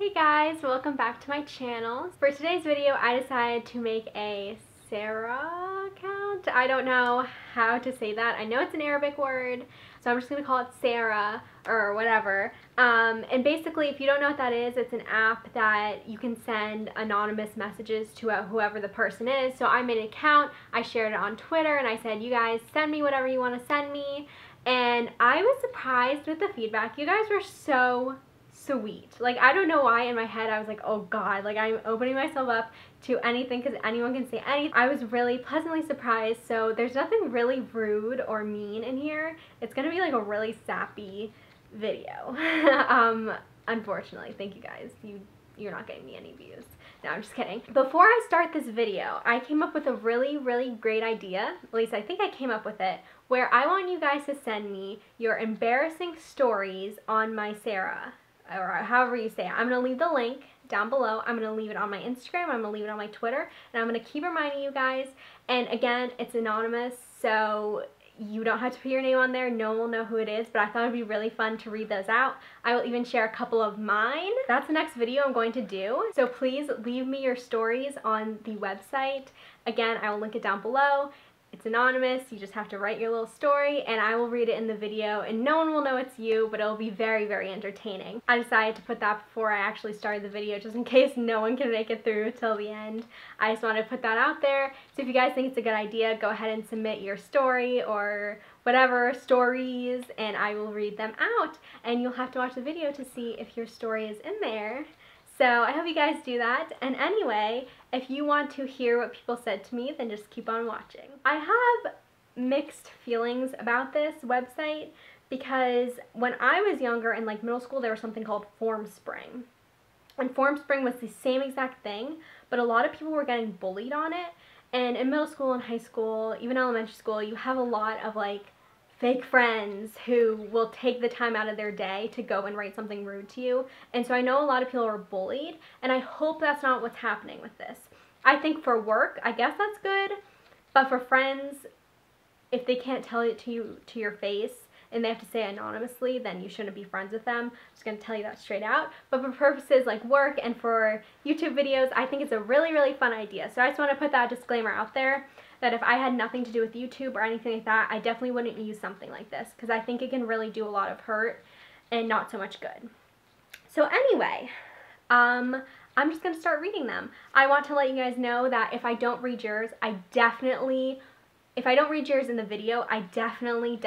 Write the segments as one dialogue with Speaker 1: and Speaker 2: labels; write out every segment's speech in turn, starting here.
Speaker 1: Hey guys, welcome back to my channel. For today's video, I decided to make a Sarah account. I don't know how to say that. I know it's an Arabic word, so I'm just going to call it Sarah or whatever. And basically, if you don't know what that is, it's an app that you can send anonymous messages to whoever the person is. So I made an account, I shared it on Twitter, and I said, you guys send me whatever you want to send me. And I was surprised with the feedback. You guys were so sweet. Like, I don't know why in my head I was like, oh god, like I'm opening myself up to anything because anyone can say anything. I was really pleasantly surprised. So there's nothing really rude or mean in here. It's gonna be like a really sappy video. Unfortunately, thank you guys. You're not getting me any views. No, I'm just kidding. Before I start this video, I came up with a really great idea. At least I think I came up with it, where I want you guys to send me your embarrassing stories on my Sarah, or however you say it. I'm going to leave the link down below. I'm going to leave it on my Instagram. I'm going to leave it on my Twitter. And I'm going to keep reminding you guys. And again, it's anonymous, so you don't have to put your name on there. No one will know who it is, but I thought it would be really fun to read those out. I will even share a couple of mine. That's the next video I'm going to do. So please leave me your stories on the website. Again, I will link it down below. It's anonymous. You just have to write your little story and I will read it in the video, and no one will know it's you, but it'll be very entertaining. I decided to put that before I actually started the video just in case no one can make it through till the end. I just wanted to put that out there. So if you guys think it's a good idea, go ahead and submit your story or whatever stories and I will read them out, and you'll have to watch the video to see if your story is in there. So I hope you guys do that. And anyway, if you want to hear what people said to me, then just keep on watching. I have mixed feelings about this website because when I was younger in like middle school, there was something called FormSpring. And FormSpring was the same exact thing, but a lot of people were getting bullied on it. And in middle school and high school, even elementary school, you have a lot of like fake friends who will take the time out of their day to go and write something rude to you. And so I know a lot of people are bullied, and I hope that's not what's happening with this. I think for work, I guess that's good, but for friends, if they can't tell it to you to your face and they have to say anonymously, then you shouldn't be friends with them. I'm just going to tell you that straight out. But for purposes like work and for YouTube videos, I think it's a really fun idea. So I just want to put that disclaimer out there, that if I had nothing to do with YouTube or anything like that, I definitely wouldn't use something like this because I think it can really do a lot of hurt and not so much good. So anyway, I'm just going to start reading them. I want to let you guys know that if I don't read yours, if I don't read yours in the video, I definitely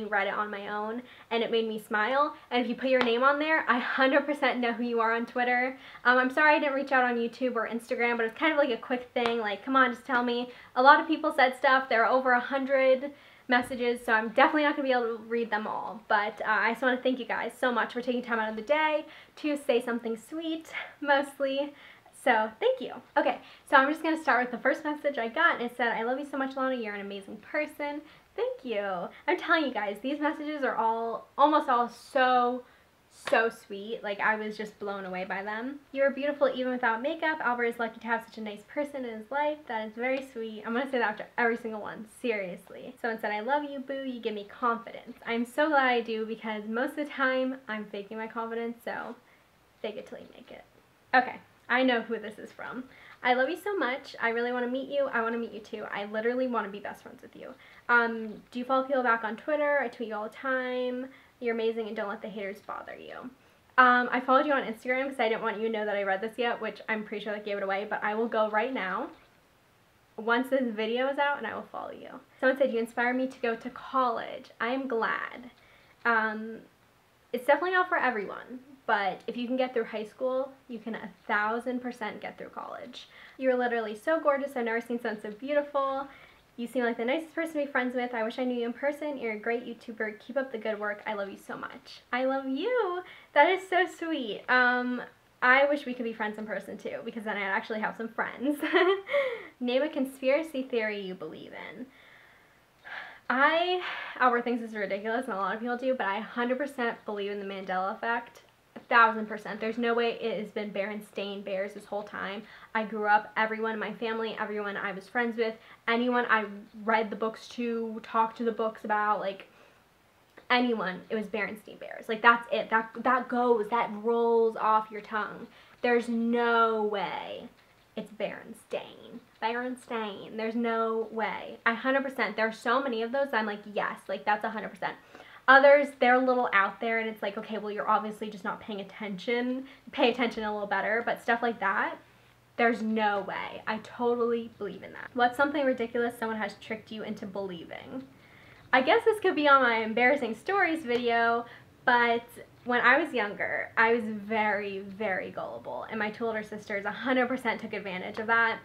Speaker 1: read it on my own, and it made me smile. And if you put your name on there, I 100% know who you are on Twitter. I'm sorry I didn't reach out on YouTube or Instagram, but it's kind of like a quick thing, like, come on, just tell me. A lot of people said stuff. There are over 100 messages, so I'm definitely not going to be able to read them all. But I just want to thank you guys so much for taking time out of the day to say something sweet, mostly. So, thank you. Okay, so I'm just going to start with the first message I got, and it said, I love you so much, Lana. You're an amazing person. Thank you. I'm telling you guys, these messages are almost all so sweet. Like, I was just blown away by them. You're beautiful even without makeup. Albert is lucky to have such a nice person in his life. That is very sweet. I'm going to say that after every single one. Seriously. Someone said, I love you, boo. You give me confidence. I'm so glad I do because most of the time I'm faking my confidence, so fake it till you make it. Okay. I know who this is from. I love you so much. I really want to meet you. I want to meet you too. I literally want to be best friends with you. Do you follow people back on Twitter? I tweet you all the time. You're amazing and don't let the haters bother you. I followed you on Instagram because I didn't want you to know that I read this yet, which I'm pretty sure that gave it away, but I will go right now once this video is out and I will follow you. Someone said, you inspire me to go to college. I am glad. It's definitely not for everyone. But if you can get through high school, you can 1000% get through college. You're literally so gorgeous. I've never seen someone so beautiful. You seem like the nicest person to be friends with. I wish I knew you in person. You're a great YouTuber. Keep up the good work. I love you so much. I love you. That is so sweet. I wish we could be friends in person too, because then I'd actually have some friends. Name a conspiracy theory you believe in. Albert thinks this is ridiculous, and a lot of people do, but I 100% believe in the Mandela effect. 1000%. There's no way it has been Berenstain Bears this whole time. I grew up, everyone in my family, everyone I was friends with, anyone I read the books to, talked to the books about, like, anyone, it was Berenstain Bears. Like, that's it. That rolls off your tongue. There's no way it's Berenstain. Berenstain. There's no way. 100%. There are so many of those. I'm like, yes, like that's 100%. Others, they're a little out there and it's like, okay, well, you're obviously just not paying attention. Pay attention a little better. But stuff like that, there's no way. I totally believe in that. What's something ridiculous someone has tricked you into believing? I guess this could be on my embarrassing stories video, but when I was younger, I was very, very gullible, and my two older sisters 100% took advantage of that.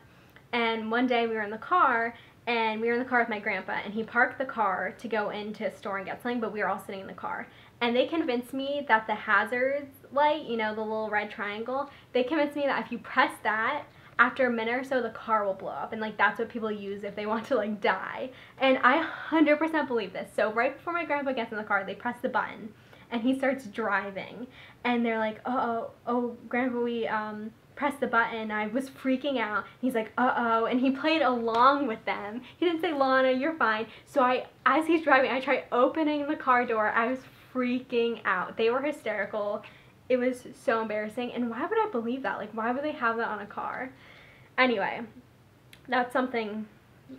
Speaker 1: And one day we were in the car, with my grandpa, and he parked the car to go into a store and get something, but we were all sitting in the car. And they convinced me that the hazards light, you know, the little red triangle, they convinced me that if you press that, after a minute or so, the car will blow up. And, like, that's what people use if they want to, like, die. And I 100% believe this. So right before my grandpa gets in the car, they press the button, and he starts driving. And they're like, oh, Grandpa, we, pressed the button. I was freaking out. He's like, uh-oh. And he played along with them. He didn't say, Lana, you're fine. So as he's driving, I tried opening the car door. I was freaking out. They were hysterical. It was so embarrassing, and why would I believe that? Like, why would they have that on a car? Anyway, that's something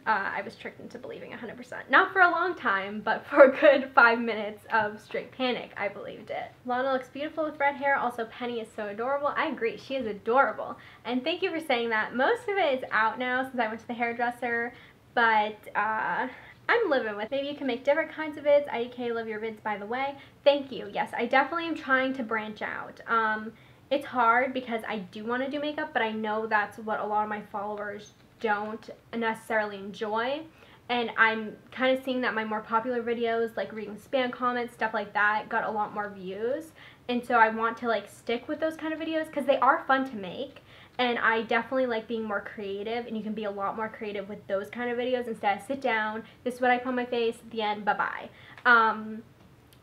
Speaker 1: I was tricked into believing 100%. Not for a long time, but for a good 5 minutes of straight panic, I believed it. Lana looks beautiful with red hair. Also, Penny is so adorable. I agree, she is adorable. And thank you for saying that. Most of it is out now since I went to the hairdresser, but I'm living with. Maybe you can make different kinds of vids. IDK, love your vids, by the way. Thank you. Yes, I definitely am trying to branch out. It's hard because I do want to do makeup, but I know that's what a lot of my followers don't necessarily enjoy. And I'm kind of seeing that my more popular videos, like reading spam comments, stuff like that, got a lot more views. And so I want to, like, stick with those kind of videos because they are fun to make. And I definitely like being more creative, and you can be a lot more creative with those kind of videos instead of sit down, this is what I put on my face, the end, bye-bye.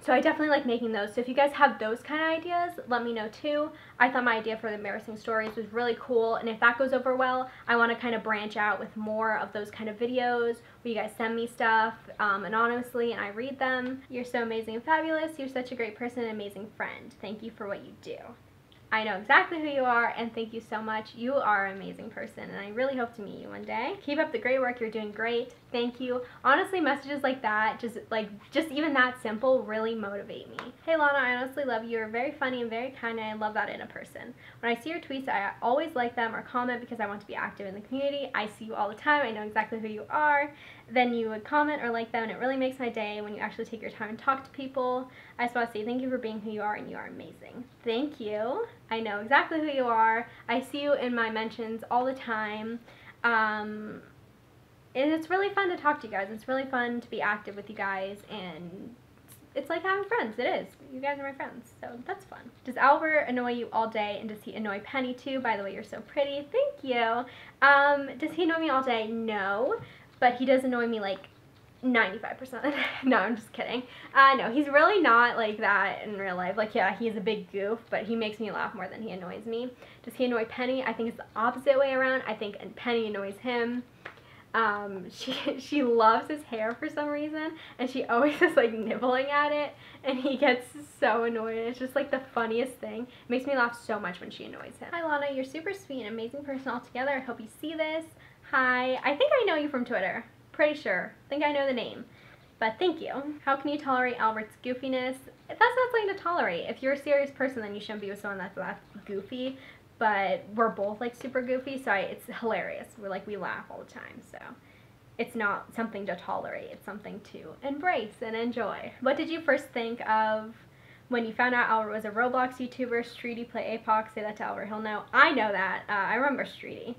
Speaker 1: So I definitely like making those. So if you guys have those kind of ideas, let me know too. I thought my idea for the embarrassing stories was really cool, and if that goes over well, I want to kind of branch out with more of those kind of videos where you guys send me stuff anonymously and I read them. You're so amazing and fabulous. You're such a great person and amazing friend. Thank you for what you do. I know exactly who you are, and thank you so much. You are an amazing person, and I really hope to meet you one day. Keep up the great work. You're doing great. Thank you. Honestly, messages like that, just even that simple, really motivate me. Hey, Lana, I honestly love you. You're very funny and very kind, and I love that in a person. When I see your tweets, I always like them or comment because I want to be active in the community. I see you all the time. I know exactly who you are. Then you would comment or like them, and it really makes my day when you actually take your time and talk to people. I just want to say thank you for being who you are, and you are amazing. Thank you. I know exactly who you are. I see you in my mentions all the time. And it's really fun to talk to you guys. It's really fun to be active with you guys, and it's like having friends. It is. You guys are my friends, so that's fun. Does Albert annoy you all day, and does he annoy Penny too? By the way, you're so pretty. Thank you. Does he annoy me all day? No, but he does annoy me like 95%. No, I'm just kidding. No, he's really not like that in real life. Like, yeah, he's a big goof, but he makes me laugh more than he annoys me. Does he annoy Penny? I think it's the opposite way around. I think Penny annoys him. She loves his hair for some reason, and she always is like nibbling at it, and he gets so annoyed. It's just like the funniest thing. It makes me laugh so much when she annoys him. Hi, Lana, you're super sweet and amazing person altogether. I hope you see this. Hi, I think I know you from Twitter. Pretty sure. I think I know the name. But thank you. How can you tolerate Albert's goofiness? That's not something to tolerate. If you're a serious person, then you shouldn't be with someone that's that goofy. But we're both like super goofy, so it's hilarious. We laugh all the time, so it's not something to tolerate. It's something to embrace and enjoy. What did you first think of when you found out Albert was a Roblox YouTuber? Streety play Apox. Say that to Albert. He'll know. I know that. I remember Streety.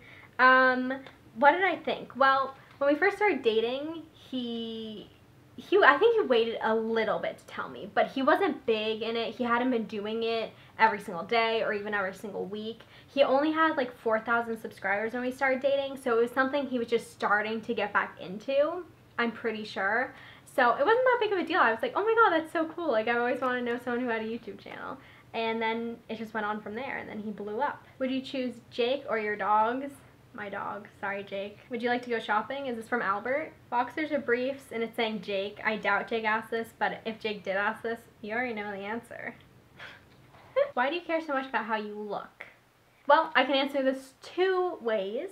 Speaker 1: What did I think? Well, when we first started dating, I think he waited a little bit to tell me, but he wasn't big in it. He hadn't been doing it every single day or even every single week. He only had like 4,000 subscribers when we started dating, so it was something he was just starting to get back into, I'm pretty sure. So it wasn't that big of a deal. I was like, oh my god, that's so cool. Like, I always wanted to know someone who had a YouTube channel. And then it just went on from there, and then he blew up. Would you choose Jake or your dogs? My dog. Sorry, Jake. Would you like to go shopping? Is this from Albert? Boxers or briefs? And it's saying Jake. I doubt Jake asked this, but if Jake did ask this, you already know the answer. Why do you care so much about how you look? Well, I can answer this two ways.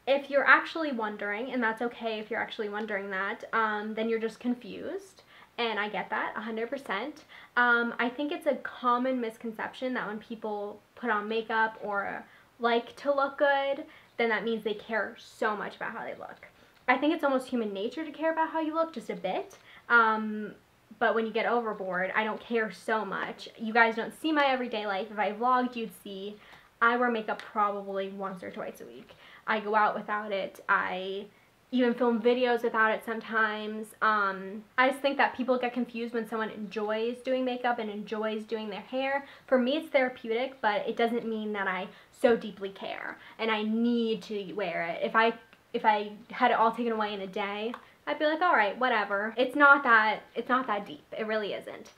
Speaker 1: If you're actually wondering, and that's okay if you're actually wondering that, then you're just confused. And I get that 100%. I think it's a common misconception that when people put on makeup or like to look good, then that means they care so much about how they look. I think it's almost human nature to care about how you look, just a bit. But when you get overboard, I don't care so much. You guys don't see my everyday life. If I vlogged, you'd see I wear makeup probably once or twice a week. I go out without it. I even film videos without it sometimes. I just think that people get confused when someone enjoys doing makeup and enjoys doing their hair. For me, it's therapeutic, but it doesn't mean that I so deeply care and I need to wear it. If I had it all taken away in a day, I'd be like, all right, whatever. It's not that deep. It really isn't.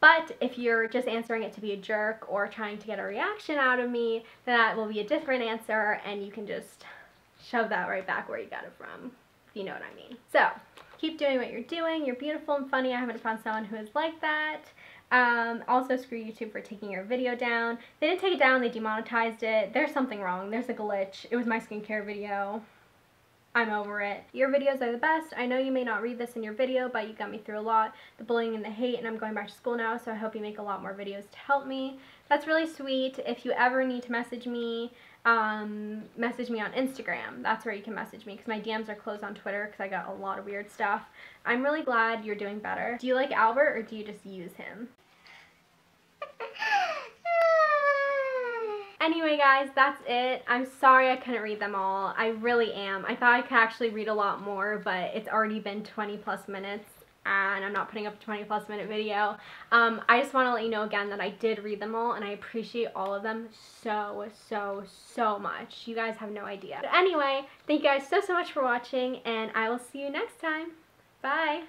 Speaker 1: But if you're just answering it to be a jerk or trying to get a reaction out of me, then that will be a different answer, and you can just shove that right back where you got it from, if you know what I mean. So, keep doing what you're doing. You're beautiful and funny. I haven't found someone who is like that. Also, screw YouTube for taking your video down. They didn't take it down, they demonetized it. There's something wrong. There's a glitch. It was my skincare video. I'm over it. Your videos are the best. I know you may not read this in your video, but you got me through a lot. The bullying and the hate, and I'm going back to school now, so I hope you make a lot more videos to help me. That's really sweet. If you ever need to message me on Instagram. That's where you can message me, because my DMs are closed on Twitter because I got a lot of weird stuff. I'm really glad you're doing better. Do you like Albert, or do you just use him? Anyway, guys, that's it. I'm sorry I couldn't read them all. I really am. I thought I could actually read a lot more, but it's already been 20 plus minutes and I'm not putting up a 20 plus minute video. I just want to let you know again that I did read them all and I appreciate all of them so, so, so much. You guys have no idea. But anyway, thank you guys so, so much for watching, and I will see you next time. Bye!